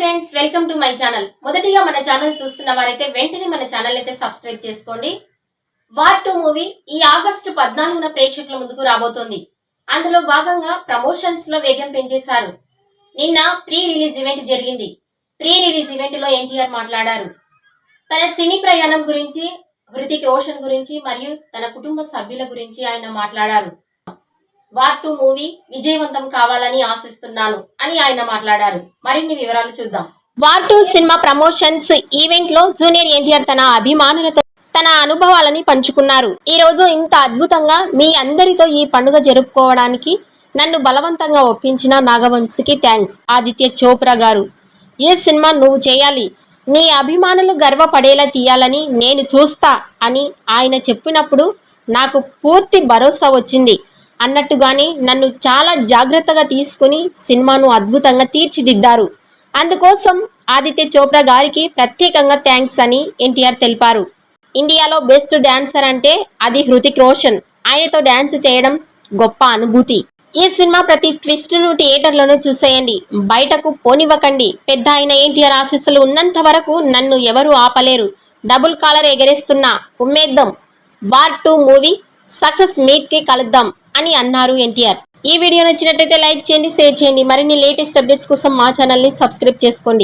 Friends, welcome to my channel. మొదటిగా మన channel చూస్తున్న వారైతే వెంటనే మన ఛానల్ అయితే సబ్స్క్రైబ్ చేసుకోండి. వార్ 2 మూవీ ఈ ఆగస్టు 14న ప్రేక్షకుల ముందుకు రాబోతోంది. అందులో భాగంగా ప్రమోషన్స్ లో వేగం పెంచేశారు. నిన్న ప్రీ రిలీజ్ ఈవెంట్ జరిగింది. ప్రీ రిలీజ్ ఈవెంట్ లో ఎన్టీఆర్ మాట్లాడారు. తన సినీ ప్రయాణం గురించి, హృతిక్ రోషన్ గురించి మరియు తన కుటుంబ సభ్యుల గురించి ఆయన మాట్లాడారు. వార్ 2 మూవీ విజయవంతం కావాలని ఆశిస్తున్నాను అని ఆయన మాట్లాడారు. మరిన్ని వివరాలు చూద్దాం. వార్ 2 సినిమా ప్రమోషన్స్ ఈవెంట్ లో జూనియర్ ఎన్టీఆర్ తన అభిమానులతో తన అనుభవాలని పంచుకున్నారు. ఈ రోజు ఇంత అద్భుతంగా మీ అందరితో ఈ పండుగ జరుపుకోవడానికి నన్ను బలవంతంగా ఒప్పించిన నాగవంశికి థ్యాంక్స్. ఆదిత్య చోప్రా గారు, ఈ సినిమా నువ్వు చేయాలి, నీ అభిమానులు గర్వపడేలా తీయాలని నేను చూస్తా అని ఆయన చెప్పినప్పుడు నాకు పూర్తి భరోసా వచ్చింది అన్నట్టుగానే నన్ను చాలా జాగ్రత్తగా తీసుకుని సినిమాను అద్భుతంగా తీర్చిదిద్దారు. అందుకోసం ఆదిత్య చోప్రా గారికి ప్రత్యేకంగా థ్యాంక్స్ అని ఎన్టీఆర్ తెలిపారు. ఇండియాలో బెస్ట్ డాన్సర్ అంటే అది హృతిక్ రోషన్. ఆయనతో డాన్స్ చేయడం గొప్ప అనుభూతి. ఈ సినిమా ప్రతి ట్విస్ట్ ను థియేటర్లోనే చూసేయండి, బయటకు పోనివ్వకండి. పెద్ద అయిన ఎన్టీఆర్ ఆశీస్సులు ఉన్నంత వరకు నన్ను ఎవరు ఆపలేరు. డబుల్ కాలర్ ఎగరేస్తున్నా, కుమ్మేద్దాం. వార్ 2 మూవీ సక్సెస్ మీట్ కి కలుద్దాం అని అన్నారు ఎన్టీఆర్. ఈ వీడియో నచ్చినట్లయితే లైక్ చేయండి, షేర్ చేయండి. మరిన్ని లేటెస్ట్ అప్డేట్స్ కోసం మా ఛానల్ ని సబ్స్క్రైబ్ చేసుకోండి.